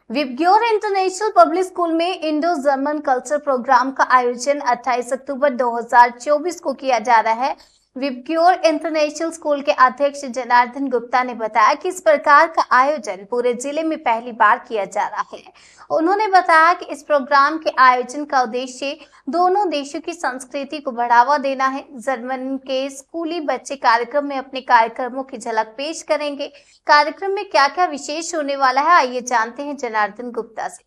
VIBGYOR international public school में Indo German culture programme का आयोजन 28 अक्टूबर 2024 को किया जा रहा है। विबग्योर इंटरनेशनल स्कूल के अध्यक्ष जनार्दन गुप्ता ने बताया कि इस प्रकार का आयोजन पूरे जिले में पहली बार किया जा रहा है। उन्होंने बताया कि इस प्रोग्राम के आयोजन का उद्देश्य दोनों देशों की संस्कृति को बढ़ावा देना है। जर्मन के स्कूली बच्चे कार्यक्रम में अपने कार्यक्रमों की झलक पेश करेंगे। कार्यक्रम में क्या क्या विशेष होने वाला है, आइए जानते हैं जनार्दन गुप्ता से।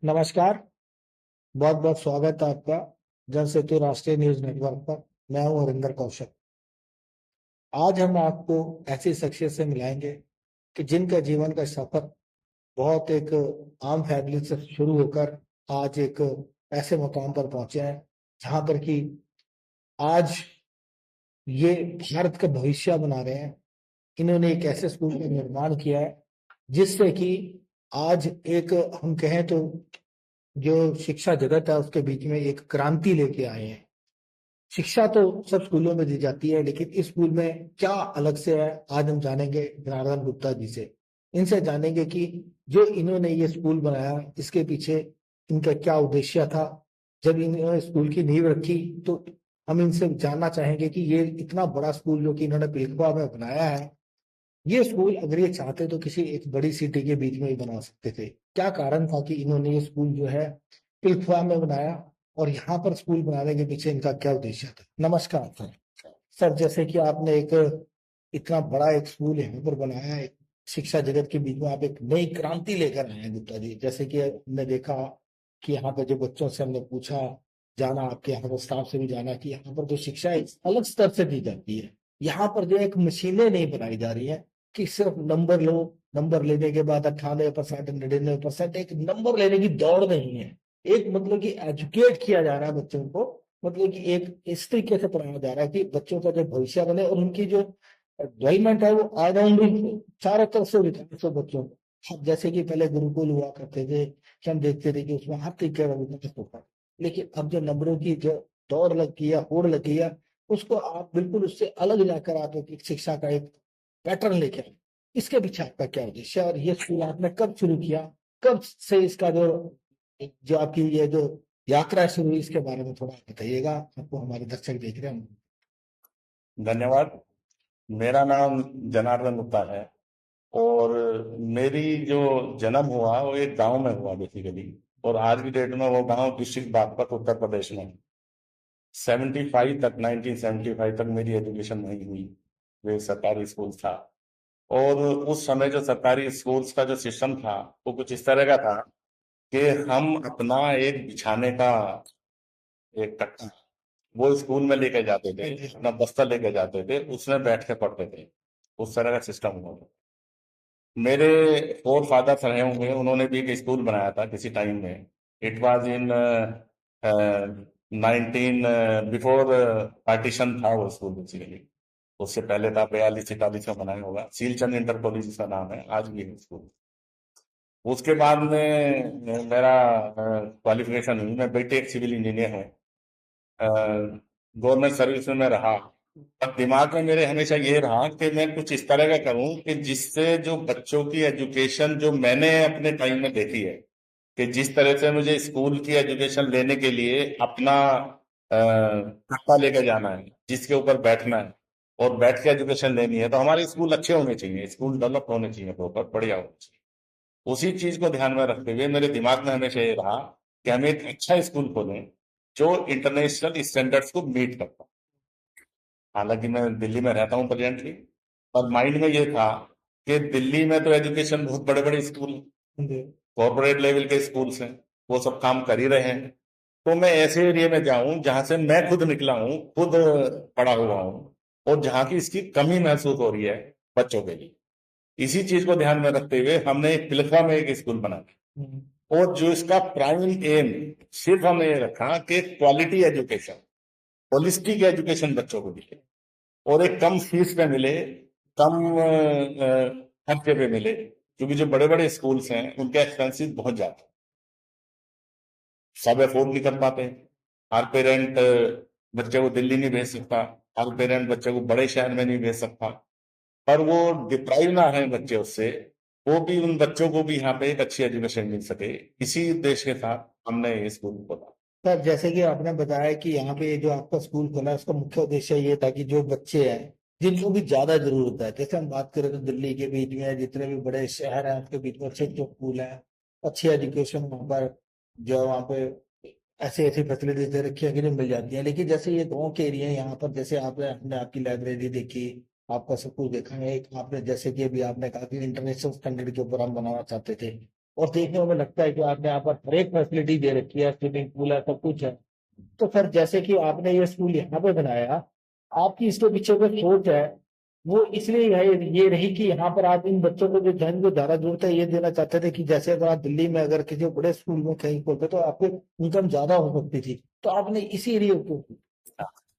नमस्कार। बहुत बहुत स्वागत है आपका जन सेतु राष्ट्रीय न्यूज नेटवर्क पर। मैं हूं हरिंदर कौशल। आज हम आपको ऐसी शख्सियत से मिलाएंगे कि जिनका जीवन का सफर बहुत एक आम फैमिली से शुरू होकर आज एक ऐसे मुकाम पर पहुंचे हैं जहां पर कि आज ये भारत का भविष्य बना रहे हैं। इन्होंने एक ऐसे स्कूल का निर्माण किया है जिससे कि आज एक हम कहें तो जो शिक्षा जगत है उसके बीच में एक क्रांति लेके आए हैं। शिक्षा तो सब स्कूलों में दी जाती है, लेकिन इस स्कूल में क्या अलग से है आज हम जानेंगे जनार्दन गुप्ता जी से। इनसे जानेंगे कि जो इन्होंने ये स्कूल बनाया इसके पीछे इनका क्या उद्देश्य था। जब इन्होंने स्कूल की नींव रखी तो हम इनसे जानना चाहेंगे कि ये इतना बड़ा स्कूल जो कि इन्होंने पिलखवा में बनाया है, ये स्कूल अगर ये चाहते तो किसी एक बड़ी सिटी के बीच में ही बना सकते थे। क्या कारण था कि इन्होंने ये स्कूल जो है पिलखवा में बनाया और यहाँ पर स्कूल बनाने के पीछे इनका क्या उद्देश्य था। नमस्कार सर। सर, जैसे कि आपने एक इतना बड़ा एक स्कूल यहाँ पर बनाया है, शिक्षा जगत के बीच में आप एक नई क्रांति लेकर आए हैं गुप्ता जी। जैसे कि हमने देखा कि यहाँ पर जो बच्चों से हमने पूछा, जाना, आपके यहाँ पर स्टाफ से भी जाना कि यहाँ पर जो शिक्षा है अलग स्तर से दी जाती है। यहाँ पर जो एक मशीनें नहीं बनाई जा रही है कि सिर्फ नंबर लो, नंबर लेने के बाद 98%, 99%, एक नंबर लेने की दौड़ नहीं है। एक मतलब कि एजुकेट किया जा रहा है बच्चों को, मतलब कि एक इस तरीके से पढ़ाया जा रहा है कि बच्चों का जो भविष्य बने और उनकी जो डेवलपमेंट है वो ऑलराउंडिंग चारों तरफ से विकास हो बच्चों को। अब जैसे कि पहले गुरुकुल हुआ करते थे कि हम देखते थे कि उसमें हर तरीके का विकास होता, लेकिन अब जो नंबरों की जो दौड़ लग गई है, होड़ लग गई है, उसको आप बिल्कुल उससे अलग जाकर आप एक शिक्षा का एक पैटर्न लेके आए। इसके पीछे आपका क्या उद्देश्य है और ये स्कूल आपने कब शुरू किया, कब से इसका जो जो आपकी ये जो यात्रा शुरू हुई, इसके बारे में थोड़ा बताइएगा, आपको हमारे दर्शक देख रहे हैं। धन्यवाद। मेरा नाम जनार्दन गुप्ता है और मेरी जो जन्म हुआ वो एक गांव में हुआ बेसिकली, और आज की डेट में वो गांव डिस्ट्रिक्ट बागपत उत्तर प्रदेश में है। 75 तक 1975 तक मेरी एजुकेशन वहीं हुई। वे सरकारी स्कूल था और उस समय जो सरकारी स्कूल्स का जो सिस्टम था वो कुछ इस तरह का था कि हम अपना एक बिछाने का एक कट्टा वो स्कूल में लेके जाते थे, अपना बस्ता लेके जाते थे, उसमें बैठ के पढ़ते थे। उस तरह का सिस्टम हुआ था। मेरे फोर फादर्स रहे होंगे, उन्होंने भी एक स्कूल बनाया था किसी टाइम में। It was in 19 before partition था वो स्कूल बेसिकली। उससे पहले था 42-43 में बनाया होगा। सीलचंद इंटर कॉलेज इसका नाम है, आज भी है स्कूल। उसके बाद में मेरा क्वालिफिकेशन हुई, मैं बीटेक सिविल इंजीनियर हूँ। गवर्नमेंट सर्विस में मैं रहा। अब दिमाग में मेरे हमेशा ये रहा कि मैं कुछ इस तरह का करूं कि जिससे जो बच्चों की एजुकेशन जो मैंने अपने टाइम में देखी है, कि जिस तरह से मुझे स्कूल की एजुकेशन लेने के लिए अपना तख्ता लेकर जाना है, जिसके ऊपर बैठना है और बैठ के एजुकेशन लेनी है, तो हमारे स्कूल अच्छे होने चाहिए, स्कूल डेवलप होने चाहिए, प्रॉपर बढ़िया होने चाहिए। उसी चीज को ध्यान में रखते हुए मेरे दिमाग में हमेशा ये रहा कि हम एक अच्छा स्कूल खोलें जो इंटरनेशनल स्टैंडर्ड्स को मीट करता। हालांकि मैं दिल्ली में रहता हूँ प्रेजेंटली, पर माइंड में ये था कि दिल्ली में तो एजुकेशन बहुत बड़े बड़े स्कूल हैं, कॉर्पोरेट लेवल के स्कूल्स हैं, वो सब काम कर ही रहे हैं। तो मैं ऐसे एरिया में जाऊं जहां से मैं खुद निकला हूँ, खुद पढ़ा हुआ हूँ, और जहां की इसकी कमी महसूस हो रही है बच्चों के लिए। इसी चीज को ध्यान में रखते हुए हमने एक पिलखवा में एक स्कूल बनाया, और जो इसका प्राइम एम सिर्फ हमने ये रखा कि क्वालिटी एजुकेशन, होलिस्टिक एजुकेशन बच्चों को मिले और एक कम फीस पे मिले, कम खर्चे पे मिले। क्योंकि जो बड़े बड़े स्कूल्स हैं उनके एक्सपेंसिव बहुत ज्यादा हैं। सब अफोर्ड नहीं कर पाते। हर पेरेंट बच्चे को दिल्ली नहीं भेज सकता, हर पेरेंट बच्चे को बड़े शहर में नहीं भेज सकता। पर वो डिप्राइव ना रहे बच्चे उससे, वो भी उन बच्चों को भी यहाँ पे एक अच्छी एजुकेशन मिल सके, इसी उद्देश्य के साथ हमने ये स्कूल खोला। सर, जैसे कि आपने बताया कि यहाँ पे जो आपका स्कूल खोला है, उसका मुख्य उद्देश्य ये था कि जो बच्चे हैं जिनको भी ज्यादा जरूरत है, जैसे हम बात करें तो दिल्ली के बीच में जितने भी बड़े शहर हैं उसके बीच में अच्छे अच्छे स्कूल हैं, अच्छी एजुकेशन वहाँ पर, जो वहाँ पे ऐसी ऐसी फैसिलिटीज दे रखी है कि जो मिल जाती है। लेकिन जैसे ये गाँव के एरिया है, यहाँ पर जैसे आपने हमने आपकी लाइब्रेरी देखी, आपका सब कुछ देखा है, एक आपने जैसे कि अभी आपने कहा कि इंटरनेशनल स्टैंडर्ड के ऊपर हम बनाना चाहते थे, और देखने में लगता है कि आपने यहाँ पर हर एक फैसिलिटी दे रखी है, स्विमिंग पूल है, सब कुछ है। तो सर, जैसे कि आपने ये स्कूल यहाँ पे बनाया, आपकी इसके पीछे जो सोच है वो इसलिए है ये रही कि यहाँ पर आप इन बच्चों को जो जन को ज्यादा जरूरत है ये देना चाहते थे कि जैसे अगर आप दिल्ली में अगर किसी बड़े स्कूल में कहीं खोलते तो आपको इनकम ज्यादा हो सकती थी, तो आपने इसी एरिया को।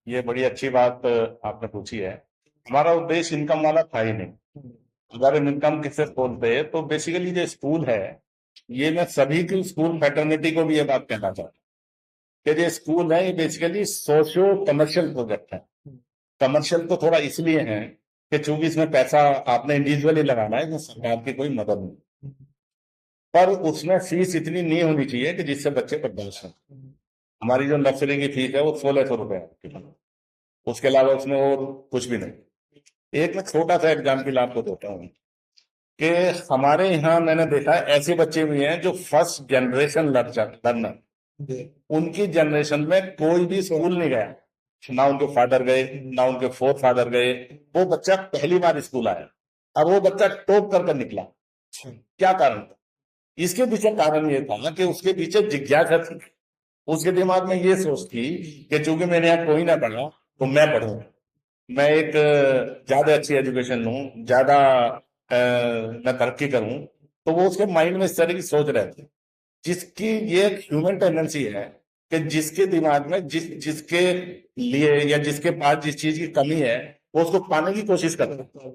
ये बड़ी अच्छी बात आपने पूछी है। हमारा उद्देश्य इनकम वाला था ही नहीं। अगर इनकम किससे खोलते तो बेसिकली जो स्कूल है, ये मैं सभी की स्कूल फैटर्निटी को भी ये बात कहना चाहता हूँ कि जो स्कूल है ये बेसिकली सोशियो कमर्शियल प्रोजेक्ट है। कमर्शियल तो थोड़ा इसलिए है कि चूंकि इसमें पैसा आपने इंडिविजुअली लगाना है, इसमें सरकार की कोई मदद नहीं, पर उसमें फीस इतनी नहीं होनी चाहिए कि जिससे बच्चे बर्दाश्त हों। हमारी जो नर्सरी की फीस है वो 1600 रुपए है, उसके अलावा उसमें और कुछ भी नहीं। एक मैं छोटा सा एग्जाम्पल आपको देता हूँ कि हमारे यहाँ मैंने देखा है ऐसे बच्चे भी हैं जो फर्स्ट जनरेशन लर्नर, उनकी जनरेशन में कोई भी स्कूल नहीं गया, ना उनके फादर गए ना उनके फोर फादर गए, वो बच्चा पहली बार स्कूल आया और वो बच्चा टॉप कर निकला। क्या कारण था? इसके पीछे कारण ये था कि उसके पीछे जिज्ञासा थी, उसके दिमाग में ये सोच थी कि चूंकि मैंने यहाँ कोई ना पढ़ा तो मैं पढ़ूं, मैं एक ज्यादा अच्छी एजुकेशन लूं, ज्यादा मैं तरक्की करूं। तो वो उसके माइंड में इस तरह की सोच रहे थे, जिसकी ये एक ह्यूमन टेंडेंसी है कि जिसके दिमाग में जिसके लिए या जिसके पास जिस चीज की कमी है वो उसको पाने की कोशिश करता है।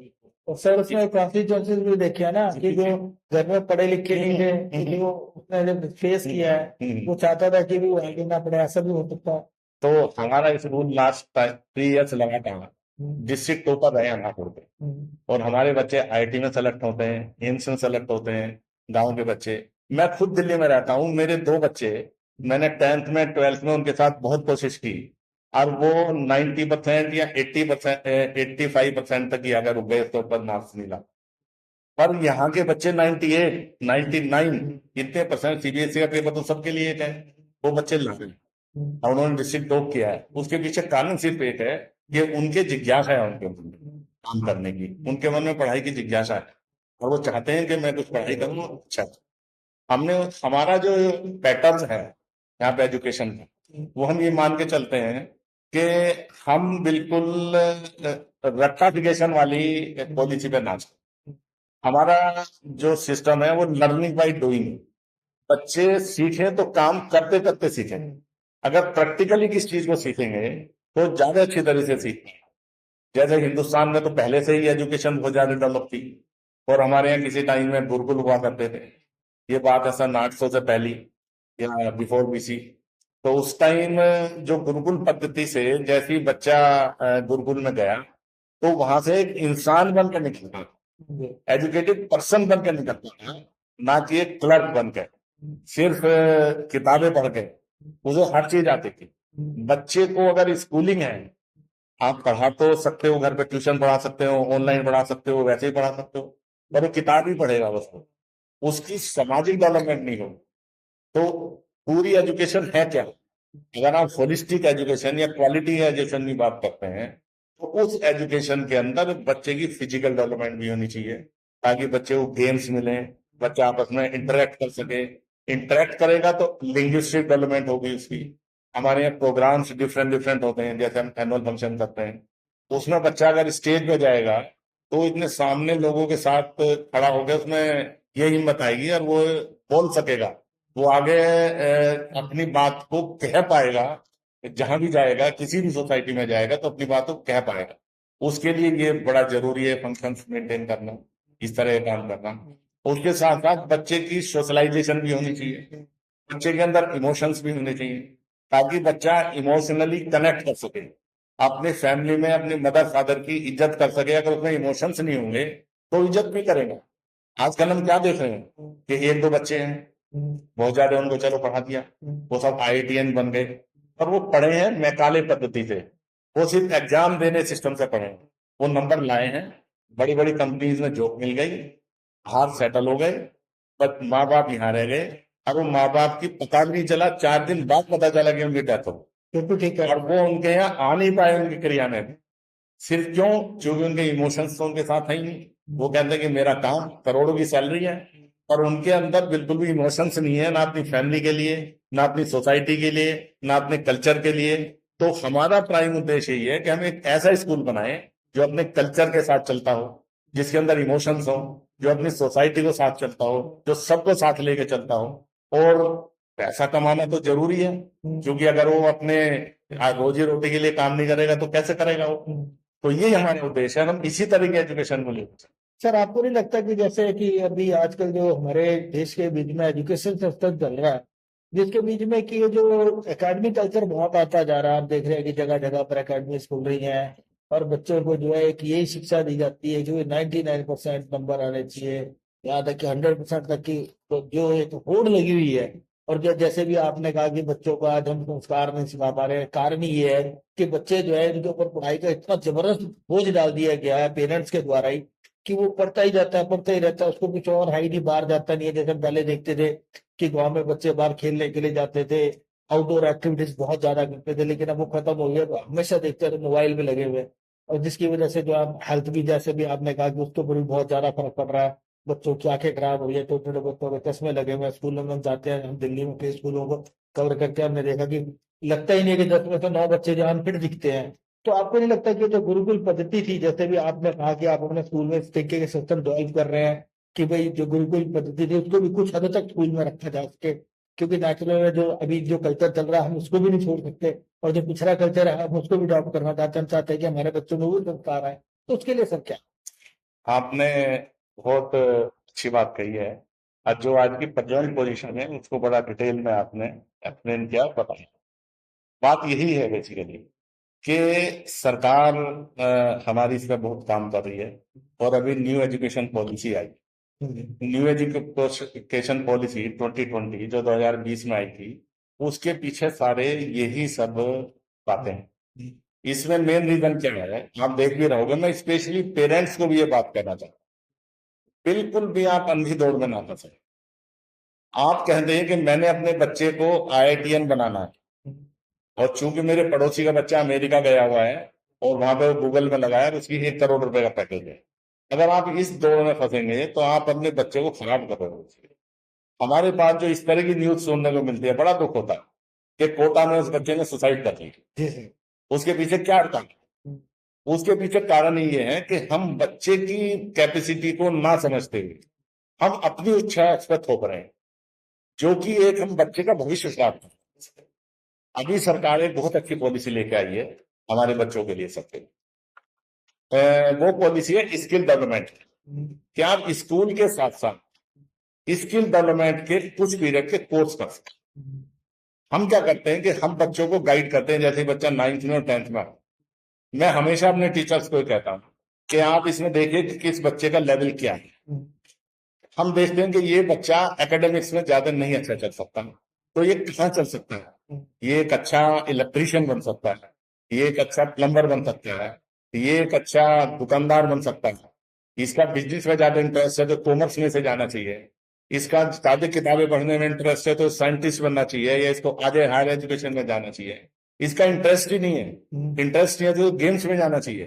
और सर, उसमें काफी चांसेस भी देखे हैं ना कि जो घर में पढ़े लिखे नहीं थे, जो उसने जब फेस किया है वो चाहता था कि वो आगे ना पढ़े, ऐसा भी हो सकता है। तो हमारा स्कूल लास्ट 3 इयर्स लगातार डिस्ट्रिक्ट टॉपर रहे नागपुर पे, और हमारे बच्चे आईआईटी में सेलेक्ट होते हैं, एम्स में सेलेक्ट होते हैं, गांव के बच्चे। मैं खुद दिल्ली में रहता हूँ, मेरे 2 बच्चे, मैंने 10th में 12th में उनके साथ बहुत कोशिश की और वो 90% या 80%, 85% तक ही अगर रुक गए तो पर मार्क्स मिला। पर यहाँ के बच्चे 98, 99 इतने परसेंट, सीबीएसई का पेपर तो सबके लिए एक है, वो बच्चे ला गए और उन्होंने डिस्ट्रिक्ट टॉप किया है। उसके पीछे कारण सिर्फ एक है कि उनके जिज्ञासा है, उनके मन में काम करने की, उनके मन में पढ़ाई की जिज्ञासा है और वो चाहते हैं कि मैं कुछ पढ़ाई करूँ। अच्छा, हमने हमारा जो पैटर्न है यहाँ पे एजुकेशन का, वो हम ये मान के चलते हैं कि हम बिल्कुल रट्टाफिकेशन वाली पॉलिसी पे ना चलें। हमारा जो सिस्टम है वो लर्निंग बाय डूइंग, बच्चे सीखें तो काम करते करते सीखें। अगर प्रैक्टिकली किस चीज को सीखेंगे तो ज्यादा अच्छी तरह से सीखेंगे। जैसे हिंदुस्तान में तो पहले से ही एजुकेशन बहुत ज्यादा डेवलप थी, और हमारे यहाँ किसी टाइम में गुरुकुल हुआ करते थे। ये बात है सन 800 से पहली या बिफोर बीसी। तो उस टाइम जो गुरुकुल पद्धति से जैसे ही बच्चा गुरुकुल में गया तो वहां से एक इंसान बनकर निकलता, एजुकेटेड पर्सन बनकर निकलता था, ना कि एक क्लर्क बनकर सिर्फ किताबें पढ़ के। उसे हर चीज आती थी। बच्चे को अगर स्कूलिंग है, आप पढ़ा तो सकते हो, घर पे ट्यूशन पढ़ा सकते हो, ऑनलाइन पढ़ा सकते हो, वैसे ही पढ़ा सकते हो, पर वो किताब ही पढ़ेगा बस, उसकी सामाजिक डेवलपमेंट नहीं होगी। तो पूरी एजुकेशन है क्या? अगर आप होलिस्टिक एजुकेशन या क्वालिटी एजुकेशन की बात करते हैं तो उस एजुकेशन के अंदर बच्चे की फिजिकल डेवलपमेंट भी होनी चाहिए, ताकि बच्चे को गेम्स मिले, बच्चा आपस में इंटरेक्ट कर सके। इंटरेक्ट करेगा तो लिंग्विस्टिक डेवलपमेंट होगी उसकी। हमारे यहाँ प्रोग्राम्स डिफरेंट डिफरेंट होते हैं, जैसे हम एनुअल फंक्शन करते हैं, उसमें बच्चा अगर स्टेज पे जाएगा तो इतने सामने लोगों के साथ खड़ा होकर उसमें ये हिम्मत आएगी और वो बोल सकेगा, वो आगे अपनी बात को कह पाएगा। जहां भी जाएगा, किसी भी सोसाइटी में जाएगा तो अपनी बात को कह पाएगा। उसके लिए ये बड़ा जरूरी है फंक्शन मेंटेन करना, इस तरह का काम करना। उसके साथ साथ बच्चे की सोशलाइजेशन भी होनी चाहिए, बच्चे के अंदर इमोशंस भी होने चाहिए, ताकि बच्चा इमोशनली कनेक्ट कर सके। अपनी फैमिली में अपनी मदर फादर की इज्जत कर सके। अगर उसमें इमोशंस नहीं होंगे तो इज्जत भी करेगा। आजकल हम क्या देख रहे हैं कि एक दो बच्चे हैं, बहुत ज्यादा उनको चलो पढ़ा दिया, वो सब IITN बन गए, और वो पढ़े हैं मैकाले पद्धति से, वो सिर्फ एग्जाम देने सिस्टम से पढ़े हैं, वो नंबर लाए हैं, बड़ी बड़ी कंपनीज में जॉब मिल गई, बाहर सेटल हो गए, बट माँ बाप यहाँ रह गए। अब वो माँ बाप की पता भी नहीं चला, 4 दिन बाद पता चला कि उनकी डेथ हो, बिल्कुल ठीक है। और वो उनके यहाँ आ नहीं पाए उनकी क्रिया में। सिर्फ क्यों? क्योंकि उनके इमोशंस तो उनके साथ है ही नहीं। वो कहते हैं कि मेरा काम, करोड़ों की सैलरी है, और उनके अंदर बिल्कुल भी इमोशंस नहीं है, ना अपनी फैमिली के लिए, ना अपनी सोसाइटी के लिए, ना अपने कल्चर के लिए। तो हमारा प्राइम उद्देश्य यही है कि हम एक ऐसा स्कूल बनाएं जो अपने कल्चर के साथ चलता हो, जिसके अंदर इमोशंस हो, जो अपनी सोसाइटी को साथ चलता हो, जो सबको साथ लेके चलता हो। और पैसा कमाना तो जरूरी है, क्योंकि अगर वो अपने रोजी रोटी के लिए काम नहीं करेगा तो कैसे करेगा वो। तो ये हमारा उद्देश्य है, हम इसी तरह की एजुकेशन को लेकर। सर, आपको नहीं लगता कि जैसे कि अभी आजकल जो हमारे देश के बीच में एजुकेशन सिस्टम चल रहा है, जिसके बीच में कि ये जो एकेडमिक कल्चर बहुत आता जा रहा है, आप देख रहे हैं कि जगह जगह पर एकेडमी खुल रही हैं, और बच्चों को जो है एक यही शिक्षा दी जाती है कि 99% नंबर आने चाहिए, यहाँ तक कि 100% तक की तो जो एक होड़ लगी हुई है। और जो जैसे भी आपने कहा कि बच्चों को आज हम संस्कार नहीं सिखा पा रहे हैं, कारण ये है कि बच्चे जो है इनके ऊपर पढ़ाई का इतना जबरदस्त बोझ डाल दिया गया है पेरेंट्स के द्वारा ही, कि वो पढ़ता ही जाता है, पढ़ता ही रहता है, उसको कुछ और हाइट ही बाहर जाता नहीं है। जैसे हम पहले देखते थे कि गांव में बच्चे बाहर खेलने के लिए जाते थे, आउटडोर एक्टिविटीज बहुत ज्यादा करते थे, लेकिन अब वो खत्म हो गया। तो हमेशा देखते थे मोबाइल में लगे हुए, और जिसकी वजह से जो आप हेल्थ भी, जैसे भी आपने कहा कि उसके ऊपर भी बहुत ज्यादा फर्क पड़ रहा है। बच्चों की आंखें खराब हो रही है, छोटे छोटे बच्चों के चश्मे लगे हुए हैं। स्कूलों में हम जाते हैं, हम दिल्ली में कई स्कूलों को कवर करके हमने देखा कि लगता ही नहीं है कि 10 में से 9 बच्चे जो अनफिट दिखते हैं। तो आपको नहीं लगता कि जो गुरुकुल पद्धति थी, जैसे भी आपने कहा कि आप अपने स्कूल में इस तरीके के सिस्टम डेवलप कर रहे हैं कि भाई जो गुरुकुल पद्धति थी उसको भी कुछ हद तक स्कूल में रखा जा सके, क्योंकि नेचुरल में जो अभी जो कल्चर चल रहा है हम उसको भी नहीं छोड़ सकते, और जो पिछड़ा कल्चर है हम उसको भी अडॉप्ट करना चाहते हैं। हम चाहते हैं कि हमारे बच्चों में वो संस्कार आए। तो उसके लिए सर क्या? आपने बहुत अच्छी बात कही है, और जो आज की प्रेजेंट पोजीशन है उसको बड़ा डिटेल में आपने एक्सप्लेन किया, बताया। बात यही है बेसिकली कि सरकार हमारी इस पर बहुत काम कर रही है, और अभी न्यू एजुकेशन पॉलिसी आई, न्यू एजुकेशन पॉलिसी 2020 जो 2020 में आई थी, उसके पीछे सारे यही सब बातें हैं। इसमें मेन रीजन क्या है, आप देख भी रहोगे, मैं स्पेशली पेरेंट्स को भी ये बात कहना चाहता हूँ, बिल्कुल भी आप अंधी दौड़ में ना फंसे। आप कहते हैं कि मैंने अपने बच्चे को IITN बनाना है, और चूंकि मेरे पड़ोसी का बच्चा अमेरिका गया हुआ है और वहां पे गूगल में लगाया, उसकी 1 करोड़ रुपए का पैकेज है। अगर आप इस दौड़ में फंसेंगे तो आप अपने बच्चे को खराब कर रहे हो। हमारे पास जो इस तरह की न्यूज सुनने को मिलती है, बड़ा दुख होता है कि कोटा में उस बच्चे ने सुसाइड कर ली। उसके पीछे क्या कारण? उसके पीछे कारण ये है कि हम बच्चे की कैपेसिटी को ना समझते हुए हम अपनी इच्छा उस पर थोप रहे हैं, जो कि एक हम बच्चे का भविष्य खराब कर रहे हैं। अभी सरकार एक बहुत अच्छी पॉलिसी लेके आई है हमारे बच्चों के लिए, सबके वो पॉलिसी है स्किल डेवलपमेंट। कि आप स्कूल के साथ साथ स्किल डेवलपमेंट के कुछ पीरियड के कोर्स कर सकते हैं। हम क्या करते हैं कि हम बच्चों को गाइड करते हैं, जैसे बच्चा 9th में और 10th में, मैं हमेशा अपने टीचर्स को कहता हूं कि आप इसमें देखिए कि किस बच्चे का लेवल क्या है। हम देखते हैं कि ये बच्चा एकेडमिक्स में ज्यादा नहीं अच्छा चल सकता, तो ये कहाँ चल सकता है? ये एक अच्छा इलेक्ट्रीशियन बन सकता है, ये एक अच्छा प्लम्बर बन सकता है, ये एक अच्छा दुकानदार बन सकता है। इसका बिजनेस में ज्यादा इंटरेस्ट है तो कॉमर्स में से जाना चाहिए। इसका ज्यादा किताबें पढ़ने में इंटरेस्ट है तो साइंटिस्ट बनना चाहिए, या इसको आगे हायर एजुकेशन में जाना चाहिए। इसका इंटरेस्ट ही नहीं है, इंटरेस्ट नहीं है तो गेम्स में जाना चाहिए,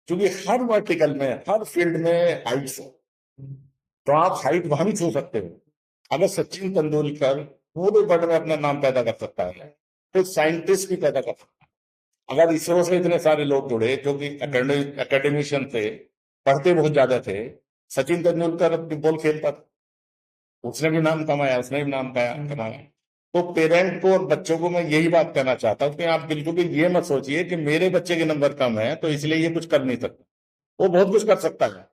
क्योंकि हर वर्टिकल में, हर फील्ड में हाइट्स है, तो आप हाइट वहां भी छू सकते हो। अगर सचिन तेंदुलकर पूरे वर्ल्ड में अपना नाम पैदा कर सकता है तो साइंटिस्ट भी पैदा कर सकता है। अगर इसरो से इतने सारे लोग जुड़े जो कि एकेडमिशियन थे, पढ़ते बहुत ज्यादा थे, सचिन तेंदुलकर बॉल खेलता था, उसने भी नाम कमाया, उसने भी नाम कमाया। तो पेरेंट को और बच्चों को मैं यही बात कहना चाहता हूँ कि आप बिल्कुल भी ये मत सोचिए कि मेरे बच्चे के नंबर कम है तो इसलिए ये कुछ कर नहीं सकता। वो बहुत कुछ कर सकता है।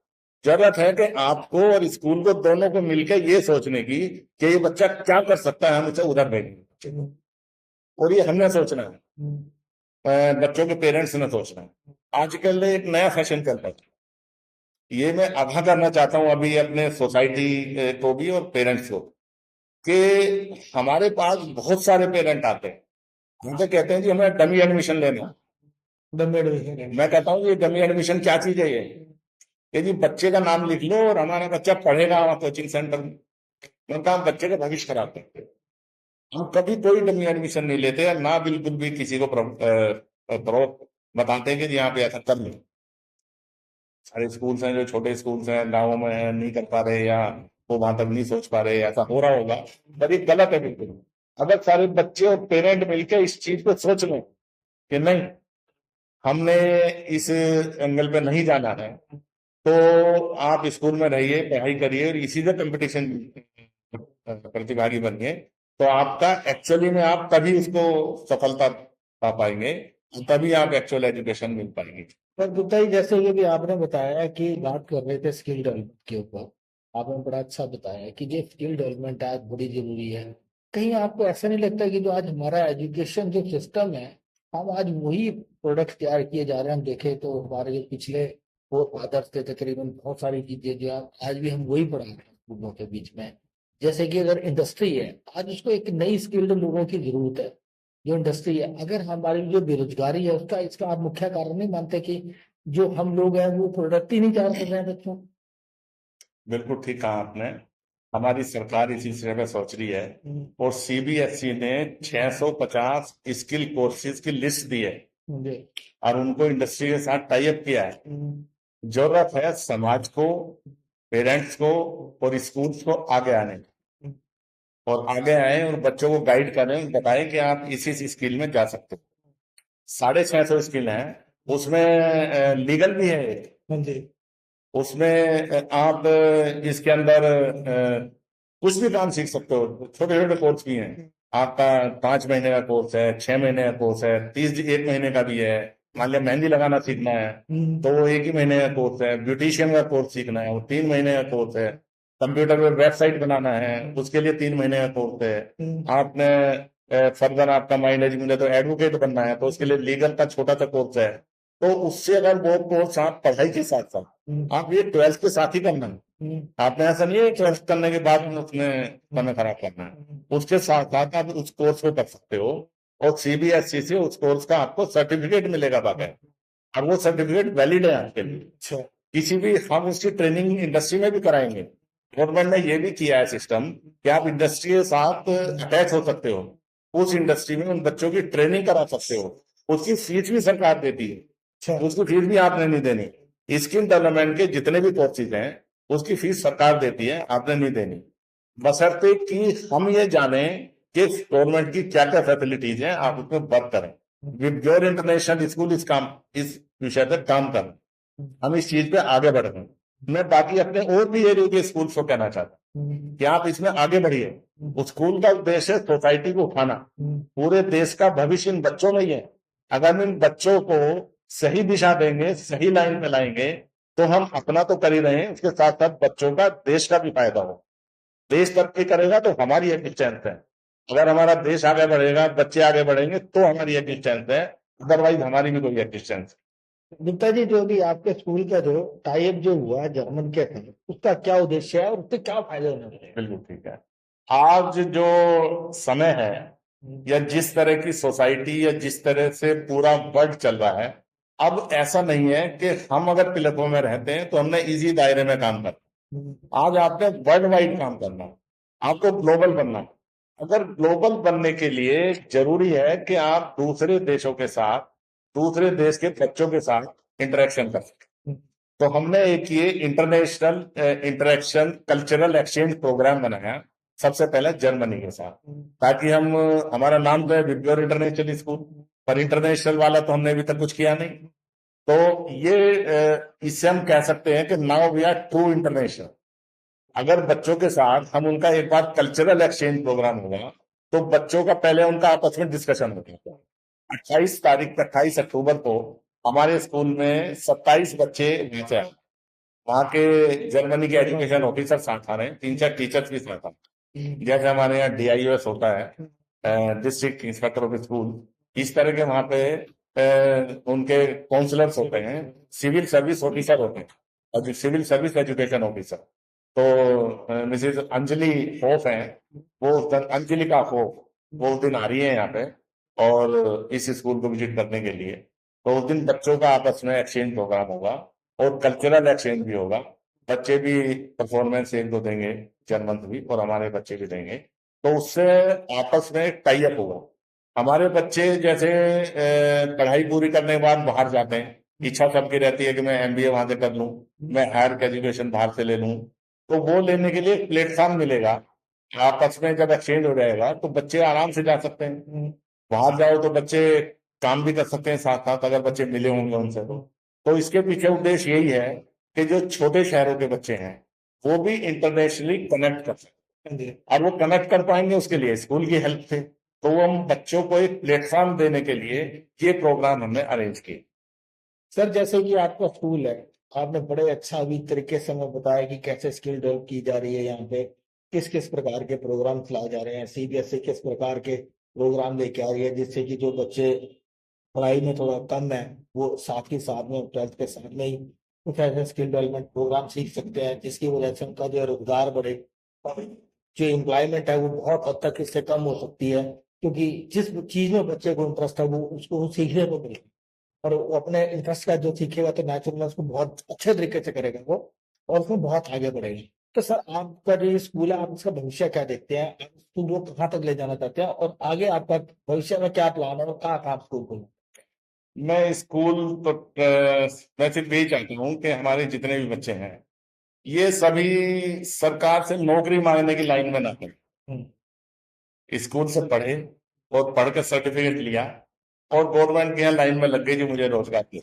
जरूरत है कि आपको और स्कूल को दोनों को मिलकर ये सोचने की कि ये बच्चा क्या कर सकता है, हम उसे उधर भेजेंगे, और ये हमने सोचना है। बच्चों के पेरेंट्स ने सोचना है। आजकल एक नया फैशन चलता है, ये मैं आगाह करना चाहता हूँ अभी अपने सोसाइटी को भी और पेरेंट्स को, कि हमारे पास बहुत सारे पेरेंट आते हैं, हमसे कहते हैं जी हमें डमी एडमिशन लेना। मैं कहता हूँ ये डमी एडमिशन क्या चीज है ये? कि जी बच्चे का नाम लिख लो और हमारा बच्चा पढ़ेगा कोचिंग सेंटर में। मैं कहा हम बच्चे का भविष्य खराब करते हैं। हम कभी कोई डमी एडमिशन नहीं लेते और ना बिल्कुल भी किसी को बताते हैं कि जी यहाँ पे ऐसा कर लो। सारे स्कूल्स हैं जो छोटे स्कूल्स हैं गाँवों में हैं, नहीं कर पा रहे या वो वहां तक नहीं सोच पा रहे, ऐसा हो रहा होगा, पर ये गलत है बिल्कुल। अगर सारे बच्चे और पेरेंट मिलकर इस चीज को सोच लें कि नहीं हमने इस एंगल पे नहीं जाना है, तो आप स्कूल में रहिए, पढ़ाई करिए और इसी से कंपटीशन प्रतिभागी बनिए, तो आपका एक्चुअली में आप तभी उसको सफलता पा पाएंगे, तभी आप एक्चुअल एजुकेशन मिल पाएंगे। पर गुप्ता जी, जैसे ये भी आपने बताया कि बात कर रहे थे स्किल डेवलपमेंट के ऊपर, आपने बड़ा अच्छा बताया कि ये स्किल डेवलपमेंट आज बड़ी जरूरी है। कहीं आपको ऐसा नहीं लगता कि जो आज हमारा एजुकेशन जो सिस्टम है, हम आज वही प्रोडक्ट तैयार किए जा रहे हैं? हम देखें तो हमारे जो पिछले वो फादर्स थे, तकरीबन बहुत सारी चीजें जो आज भी हम वही पढ़ा रहे हैं स्कूलों के बीच में। जैसे कि अगर इंडस्ट्री है, आज उसको एक नई स्किल्ड लोगों की जरूरत है। जो इंडस्ट्री है, अगर हमारी जो बेरोजगारी है उसका, इसका आप मुख्य कारण नहीं मानते कि जो हम लोग हैं वो प्रोडक्ट ही नहीं तैयार कर रहे हैं बच्चों? बिल्कुल ठीक कहा आपने, हमारी सरकार इसी तरह सोच रही है और सीबीएसई ने 650 स्किल कोर्सेज की लिस्ट दी है जी। और उनको इंडस्ट्री के साथ टाई अप किया है। जरूरत है समाज को, पेरेंट्स को और स्कूल्स को आगे आने की, और आगे आए और बच्चों को गाइड करें, बताएं कि आप इस स्किल में जा सकते हो। 650 स्किल हैं, उसमें लीगल भी है जी। उसमें आप इसके अंदर कुछ भी काम सीख सकते हो, छोटे छोटे कोर्स भी हैं। आपका 5 महीने का कोर्स है, 6 महीने का कोर्स है, 1 महीने का भी है। मान लिया मेहंदी लगाना सीखना है तो वो 1 ही महीने का कोर्स है। ब्यूटिशियन का कोर्स सीखना है वो 3 महीने का कोर्स है। कंप्यूटर पे वेबसाइट बनाना है उसके लिए 3 महीने का कोर्स है। आपने फर्दर आपका माइंड मुझे तो एडवोकेट बनना है तो उसके लिए लीगल का छोटा सा कोर्स है। तो उससे अगर वो कोर्स आप पढ़ाई के साथ साथ आप ये 12th के साथ ही करना है। आपने ऐसा नहीं है 12th करने के बाद में उसमें समय खराब करना है, उसके साथ साथ आप उस कोर्स को कर सकते हो और सीबीएसई से उस कोर्स का आपको सर्टिफिकेट मिलेगा बाकायदा, और वो सर्टिफिकेट वैलिड है आपके लिए। किसी भी हम उसकी ट्रेनिंग इंडस्ट्री में भी कराएंगे। गवर्नमेंट ने ये भी किया है सिस्टम कि आप इंडस्ट्री के साथ अटैच हो सकते हो, उस इंडस्ट्री में उन बच्चों की ट्रेनिंग करा सकते हो, उसकी फीस भी सरकार देती है, उसकी फीस भी आपने नहीं देनी। स्किल डेवलपमेंट के जितने भी कोर्सेज हैं उसकी फीस सरकार देती है, आपने नहीं देनी, बशर्ते कि हम ये जाने कि गवर्नमेंट की क्या क्या फैसिलिटीज हैं, आप उसमें वर्क करें। विब्ग्योर इंटरनेशनल स्कूल इस विषय पर काम करें, हम इस चीज पे आगे बढ़ रहे हैं। मैं बाकी अपने और भी एरिया के स्कूल को कहना चाहता हूँ कि आप इसमें आगे बढ़िए। उस स्कूल का उद्देश्य है सोसाइटी को उठाना, पूरे देश का भविष्य इन बच्चों में ही है। अगर हम इन बच्चों को सही दिशा देंगे, सही लाइन पे लाएंगे, तो हम अपना तो कर ही रहे हैं, उसके साथ साथ बच्चों का, देश का भी फायदा हो। देश तरक्की करेगा तो हमारी एग्जिस्टेंस है। अगर हमारा देश आगे बढ़ेगा, बच्चे आगे बढ़ेंगे तो हमारी एग्जिस्टेंस है, अदरवाइज हमारी भी कोई एग्जिस्टेंस। गुप्ता जी, जो भी आपके स्कूल का जो टाइप जो हुआ जर्मन के साथ, उसका क्या उद्देश्य है और उससे क्या फायदे होने वाले हैं? बिल्कुल ठीक है। आज जो समय है या जिस तरह की सोसाइटी या जिस तरह से पूरा वर्ल्ड चल रहा है, अब ऐसा नहीं है कि हम अगर प्लेटफॉर्म में रहते हैं तो हमने इजी दायरे में काम करना। आज आपने वर्ल्ड वाइड काम करना है, आपको ग्लोबल बनना है। अगर ग्लोबल बनने के लिए जरूरी है कि आप दूसरे देशों के साथ, दूसरे देश के बच्चों के साथ इंटरेक्शन कर सकें, तो हमने एक ये international interaction cultural exchange programme बनाया सबसे पहले जर्मनी के साथ, ताकि हम, हमारा नाम तो है विब्ग्योर इंटरनेशनल स्कूल, पर इंटरनेशनल वाला तो हमने अभी तक कुछ किया नहीं। तो ये इससे हम कह सकते हैं कि now we are true international. अगर बच्चों के साथ हम उनका एक बार कल्चरल एक्सचेंज प्रोग्राम होगा तो बच्चों का पहले उनका आपस में डिस्कशन होगा। 28 अक्टूबर को हमारे स्कूल में 27 बच्चे पहुंचे, वहाँ के जर्मनी के एजुकेशन ऑफिसर साथ आ रहे हैं, 3-4 टीचर्स भी साथ आ रहे हैं। जैसे हमारे यहाँ DIOS होता है, डिस्ट्रिक्ट इंस्पेक्टर ऑफ स्कूल, इस तरह के वहाँ पे उनके काउंसलर्स होते हैं, सिविल सर्विस ऑफिसर होते हैं, और जो सिविल सर्विस एजुकेशन ऑफिसर, तो मिसेज अंजलि होफ हैं, अंजलिका होफ, वो उस दिन आ रही है यहाँ पे और इस स्कूल को विजिट करने के लिए। तो उस दिन बच्चों का आपस में एक्सचेंज प्रोग्राम होगा और कल्चरल एक्सचेंज भी होगा। बच्चे भी परफॉर्मेंस एक दो देंगे, जर्मन भी, और हमारे बच्चे भी देंगे, तो उससे आपस में टाई अप होगा। हमारे बच्चे जैसे पढ़ाई पूरी करने के बाद बाहर जाते हैं, इच्छा सबकी रहती है कि मैं एमबीए वहां से कर लूं, मैं हायर एजुकेशन बाहर से ले लूं, तो वो लेने के लिए एक प्लेटफॉर्म मिलेगा। आपस में जब एक्सचेंज हो जाएगा तो बच्चे आराम से जा सकते हैं। बाहर जाओ तो बच्चे काम भी कर सकते हैं साथ साथ, अगर बच्चे मिले होंगे उनसे। तो इसके पीछे उद्देश्य यही है कि जो छोटे शहरों के बच्चे हैं वो भी इंटरनेशनली कनेक्ट कर सकते हैं, और वो कनेक्ट कर पाएंगे उसके लिए स्कूल की हेल्प से। तो वो हम बच्चों को एक प्लेटफॉर्म देने के लिए ये प्रोग्राम हमने अरेंज किए। सर, जैसे कि आपका स्कूल है, आपने बड़े अच्छा अभी तरीके से हमें बताया कि कैसे स्किल डेवलप की जा रही है, यहाँ पे किस किस प्रकार के प्रोग्राम चलाए जा रहे हैं, सीबीएसई किस प्रकार के प्रोग्राम लेके आ रही है, जिससे कि जो बच्चे पढ़ाई में थोड़ा कम है वो साथ ही साथ में 12th के साथ में ही कुछ ऐसे स्किल डेवलपमेंट प्रोग्राम सीख सकते हैं, जिसकी वजह से उनका जो है रोजगार बढ़े और जो एम्प्लॉयमेंट है वो बहुत हद तक इससे कम हो सकती है, क्योंकि जिस चीज में बच्चे को इंटरेस्ट है वो उसको वो सीखने को मिले, और वो अपने इंटरेस्ट का जो सीखेगा तो नेचुरल उसको बहुत अच्छे तरीके से करेगा वो, और उसमें बहुत आगे बढ़ेगा। तो सर, आपका जो ये स्कूल है, आप इसका भविष्य क्या देखते हैं, आप स्कूल को कहाँ तक ले जाना चाहते हैं, और आगे आपका भविष्य में क्या प्लान है और कहाँ कहाँ स्कूल को? मैं स्कूल तो मैं सिर्फ यही चाहता हूँ कि हमारे जितने भी बच्चे हैं ये सभी सरकार से नौकरी मांगने की लाइन में ना पड़े, स्कूल से पढ़े और पढ़कर सर्टिफिकेट लिया और गवर्नमेंट के यहाँ लाइन में लग गई जो मुझे रोजगार दे।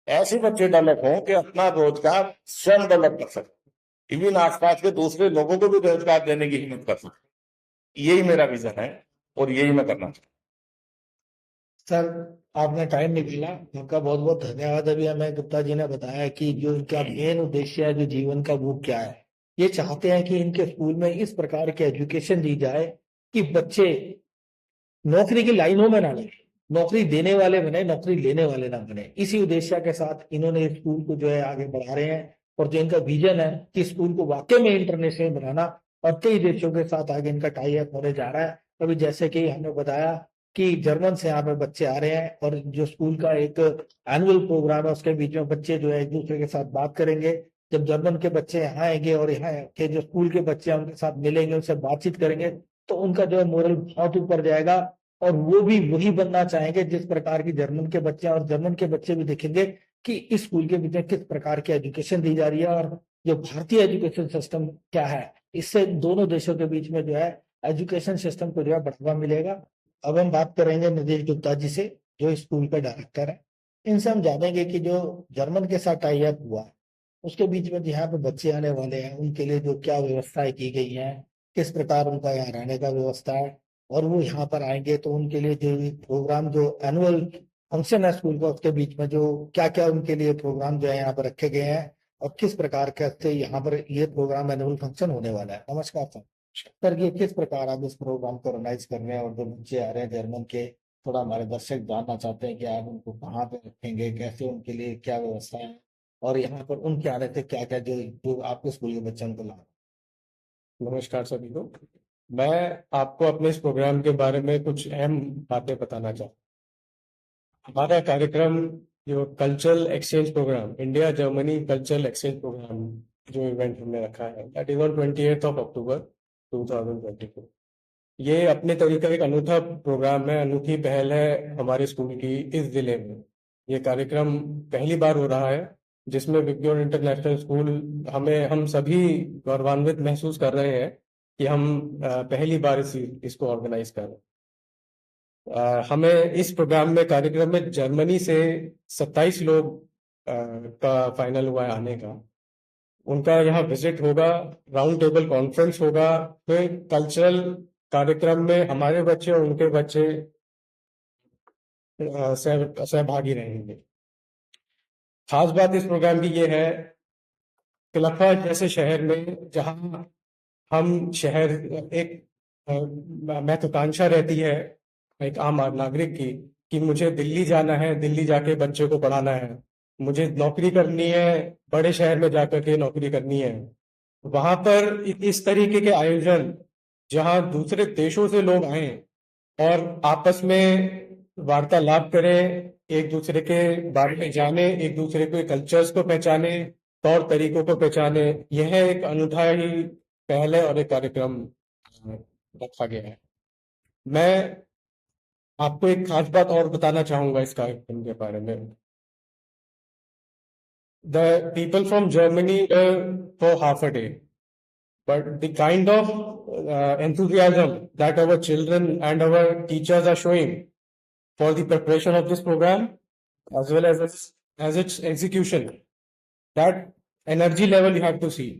ऐसे बच्चे डेवलप हों कि अपना रोजगार स्वयं डेवलप कर सके, इवन आसपास के दूसरे लोगों को भी रोजगार देने की हिम्मत कर सके। यही मेरा विजन है और यही मैं करना चाहता हूँ। सर, आपने टाइम निकाला, उनका बहुत बहुत धन्यवाद। अभी हमें गुप्ता जी ने बताया कि जो इनका मेन उद्देश्य है जो जीवन का वो क्या है। ये चाहते हैं कि इनके स्कूल में इस प्रकार की एजुकेशन दी जाए कि बच्चे नौकरी की लाइनों में ना लगे, नौकरी देने वाले बने, नौकरी लेने वाले ना बने। इसी उद्देश्य के साथ इन्होंने इस स्कूल को जो है आगे बढ़ा रहे हैं, और जो इनका विजन है कि स्कूल को वाकई में इंटरनेशनल बनाना, और कई देशों के साथ आगे इनका टाई अप होने जा रहा है। अभी जैसे कि हमने बताया कि जर्मन से यहाँ पे बच्चे आ रहे हैं, और जो स्कूल का एक एनुअल प्रोग्राम है उसके बीच में बच्चे जो है एक दूसरे के साथ बात करेंगे। जब जर्मन के बच्चे यहाँ आएंगे और यहाँ के जो स्कूल के बच्चे हैं उनके साथ मिलेंगे, उनसे बातचीत करेंगे, तो उनका जो है मोरल बहुत ऊपर जाएगा, और वो भी वही बनना चाहेंगे जिस प्रकार की जर्मन के बच्चे हैं, और जर्मन के बच्चे भी देखेंगे कि इस स्कूल के बीच में किस प्रकार की एजुकेशन दी जा रही है, और जो भारतीय एजुकेशन सिस्टम क्या है। इससे दोनों देशों के बीच में जो है एजुकेशन सिस्टम को जो है बढ़ावा मिलेगा। अब हम बात करेंगे नीतीश गुप्ता जी से, जो इस स्कूल के डायरेक्टर है। इनसे हम जानेंगे कि जो जर्मन के साथ टाई अप हुआ है उसके बीच में यहाँ पे बच्चे आने वाले हैं उनके लिए जो क्या व्यवस्थाएं की गई हैं, किस प्रकार उनका यहाँ रहने का व्यवस्था है, और वो यहाँ पर आएंगे तो उनके लिए जो प्रोग्राम जो एनुअल फंक्शन है स्कूल का उसके बीच में जो क्या क्या उनके लिए प्रोग्राम जो है यहाँ पर रखे गए हैं, और किस प्रकार के से यहाँ पर ये प्रोग्राम एनुअल फंक्शन होने वाला है। नमस्कार सर। सर, ये किस प्रकार आप इस प्रोग्राम को ऑर्गेनाइज कर रहे हैं, और जो बच्चे आ रहे हैं जर्मन के, थोड़ा हमारे दर्शक जानना चाहते हैं कि आप उनको कहाँ पे रखेंगे, कैसे उनके लिए क्या व्यवस्था है, और यहाँ पर उनके आने से क्या क्या जो जो आपके स्कूल के बच्चे उनको ला। नमस्कार सभी को। मैं आपको अपने इस प्रोग्राम के बारे में कुछ अहम बातें बताना चाहता हूँ। हमारा कार्यक्रम जो cultural exchange programme, India Germany cultural exchange programme जो इवेंट हमने रखा है, दैट इज ऑन 28 अक्टूबर 2022। ये अपने तरीके का एक अनूठा प्रोग्राम है, अनूठी पहल है हमारे स्कूल की इस जिले में। ये कार्यक्रम पहली बार हो रहा है जिसमें विक्योर इंटरनेशनल स्कूल हम सभी गौरवान्वित महसूस कर रहे हैं कि हम पहली बार इसको ऑर्गेनाइज कर रहे हैं। हमें इस प्रोग्राम में कार्यक्रम में जर्मनी से 27 लोग का फाइनल हुआ है आने का। उनका यहाँ विजिट होगा, राउंड टेबल कॉन्फ्रेंस होगा, फिर कल्चरल कार्यक्रम में हमारे बच्चे और उनके बच्चे सहभागी रहेंगे। खास बात इस प्रोग्राम की ये है, क्लफा जैसे शहर में जहां हम शहर एक महत्वाकांक्षा रहती है एक आम नागरिक की कि मुझे दिल्ली जाना है, दिल्ली जाके बच्चे को पढ़ाना है, मुझे नौकरी करनी है, बड़े शहर में जाकर के नौकरी करनी है। वहां पर इस तरीके के आयोजन, जहां दूसरे देशों से लोग आए और आपस में वार्तालाप करें, एक दूसरे के बारे में जाने, एक दूसरे के कल्चर्स को पहचाने, तौर तरीकों को पहचाने, यह एक अनूठा ही पहल है और एक कार्यक्रम रखा गया है। मैं आपको एक खास बात और बताना चाहूंगा इस कार्यक्रम के बारे में। The people from Germany for half a day, but the kind of enthusiasm that our children and our teachers are showing for the preparation of this program, as well as its execution, that energy level you have to see.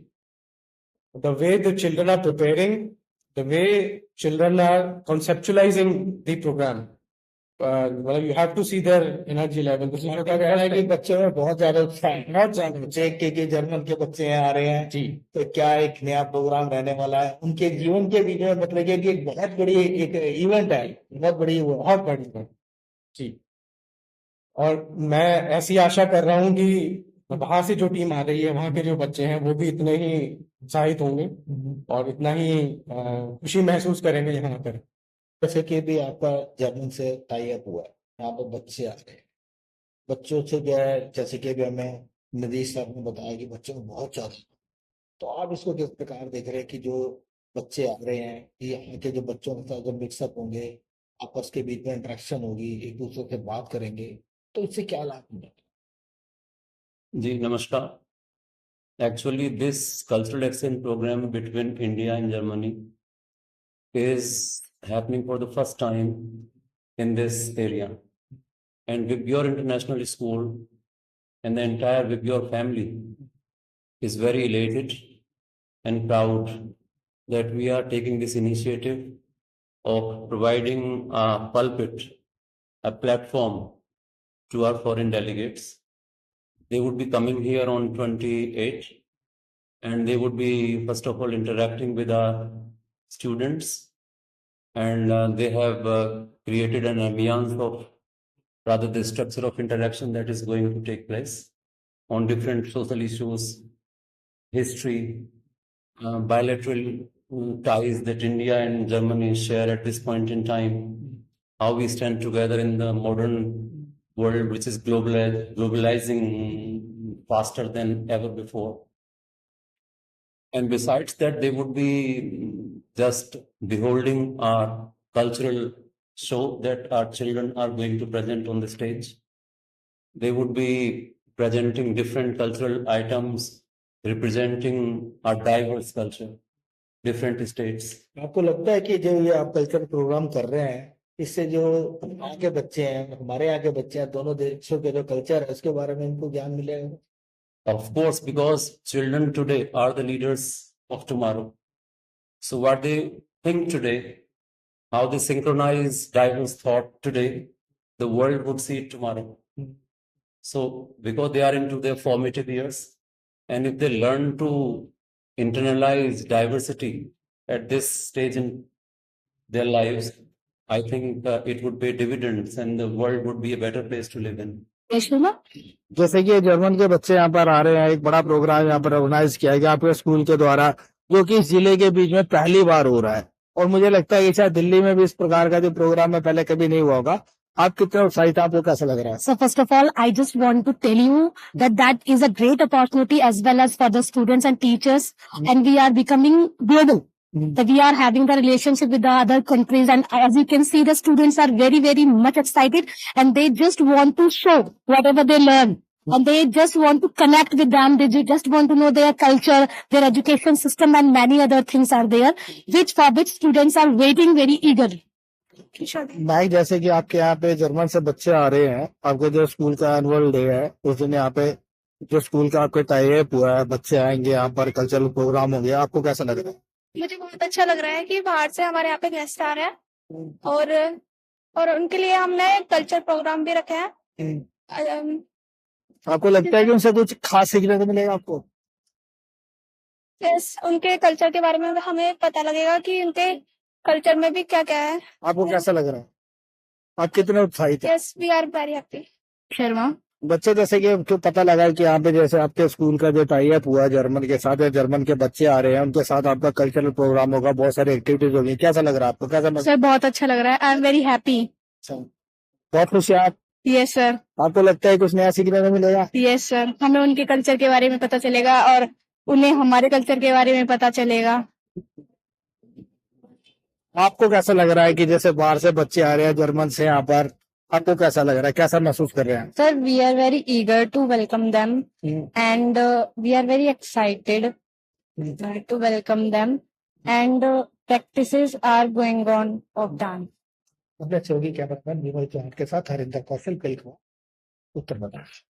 The way the children are preparing, the way children are conceptualizing the program, well, you have to see their energy level. This is क्या कह रहा है कि बच्चों में बहुत ज्यादा उत्साह है, बहुत ज्यादा बच्चे के जर्मन के बच्चे यहाँ आ रहे हैं जी। तो क्या एक नया प्रोग्राम रहने वाला है उनके जीवन के बीच में, मतलब कि एक बहुत बड़ी एक इवेंट है, बहुत बड़ी वो बहुत बड़ी बात जी। और मैं ऐसी आशा कर रहा हूँ कि वहां से जो टीम आ रही है, वहां के जो बच्चे हैं, वो भी इतने ही उत्साहित होंगे और इतना ही खुशी महसूस करेंगे यहाँ पर। जैसे कि भी आपका जर्मन से टाई अप हुआ है, यहाँ पर बच्चे आ रहे हैं, बच्चों से जो है जैसे कि भी हमें नीतीश सर ने बताया कि बच्चों में बहुत ज्यादा, तो आप इसको किस प्रकार देख रहे हैं कि जो बच्चे आ रहे हैं, कि यहाँ के जो बच्चों के साथ जब मिक्सअप होंगे, आपस के बीच में इंटरेक्शन होगी, एक दूसरे से बात करेंगे, तो इससे क्या लाभ मिलेगा? जी नमस्कार। Actually, this cultural exchange program between India and Germany is happening for the first time in this area. And Vibgyor International School and the entire Vibgyor family is very elated and proud that we are taking this initiative of providing a pulpit, a platform to our foreign delegates. They would be coming here on 28 and they would be first of all interacting with our students, and they have created an ambience of rather the structure of interaction that is going to take place on different social issues, history, bilateral ties that India and Germany share at this point in time, how we stand together in the modern world, which is globalizing faster than ever before. And besides that, they would be just beholding our cultural show that our children are going to present on the stage. They would be presenting different cultural items representing our diverse culture, different states. आपको लगता है कि जो ये आप culture programme कर रहे हैं, इससे जो यहाँ के बच्चे हैं, हमारे यहाँ के बच्चे हैं, दोनों देशों के जो कल्चर है उसके बारे में इनको ज्ञान मिलेगा? Of course, because children today are the leaders of tomorrow. So what they think today, how they synchronize diverse thought today, the world would see it tomorrow. So because they are into their formative years, and if they learn to internalize diversity at this stage in their lives, I think it would pay dividends and the world would be a better place to live in. जैसे कि German के बच्चे यहाँ पर आ रहे हैं, एक बड़ा प्रोग्राम यहाँ पर ऑर्गेनाइज किया गया आपके स्कूल के द्वारा, जो कि इस जिले के बीच में पहली बार हो रहा है, और मुझे लगता है कि शायद दिल्ली में भी इस प्रकार का जो प्रोग्राम है पहले कभी नहीं हुआ होगा। आप कितने उत्साहित, आपको कैसा लग रहा है? So first of all, I just want to tell you that is a great opportunity as well as for the students and teachers, and we are becoming global. That we are having the relationship with the other countries, and as you can see, the students are very, very much excited, and they just want to show whatever they learn. And they just want to connect with them. They just want to know their culture, their education system, and many other things are there, for which students are waiting very eagerly. भाई, जैसे कि आपके यहाँ पे German से बच्चे आ रहे हैं, आपके जो स्कूल का एनुअल डे है उस दिन यहाँ पे जो स्कूल का आपके टाई अप हुआ है, बच्चे आएंगे यहाँ पर, कल्चरल प्रोग्राम होंगे, आपको कैसा लग रहा है? मुझे बहुत अच्छा लग रहा है कि बाहर से हमारे यहाँ पे गेस्ट आ रहे हैं और उनके लिए हमने कल्चर प्रोग्राम भी रखे हैं। आपको लगता है कि उनसे कुछ खास सीखने को मिलेगा आपको? यस, उनके कल्चर के बारे में हमें पता लगेगा कि उनके कल्चर में भी क्या क्या है। आपको कैसा लग रहा है? आप कितने उत्साहित हैं? Yes, we are very happy. Sharma. बच्चे जैसे कि तो पता लगा है कि यहाँ पे जैसे आपके स्कूल का जो टाई अप हुआ जर्मन के साथ, या जर्मन के बच्चे आ रहे हैं, उनके साथ आपका कल्चरल प्रोग्राम होगा, बहुत सारी एक्टिविटीज होगी, कैसा लग रहा है आपको? कैसा लग सर बहुत अच्छा लग रहा है. I am very happy. बहुत खुश है आप? Yes sir. आपको लगता है कुछ नया सीखने को मिलेगा? Yes sir. हमें उनके कल्चर के बारे में पता चलेगा और उन्हें हमारे कल्चर के बारे में पता चलेगा. आपको कैसा लग रहा है कि जैसे बाहर से बच्चे आ रहे हैं जर्मन से यहाँ पर, आपको कैसा लग रहा है, कैसा महसूस कर रहे हैं? Sir, we are very eager to welcome them and we are very excited to welcome them and practices are going on of dance. अपने सहयोगी कैमरामैन विमल चौहान के साथ हरिंदर कौशल, उत्तर प्रदेश।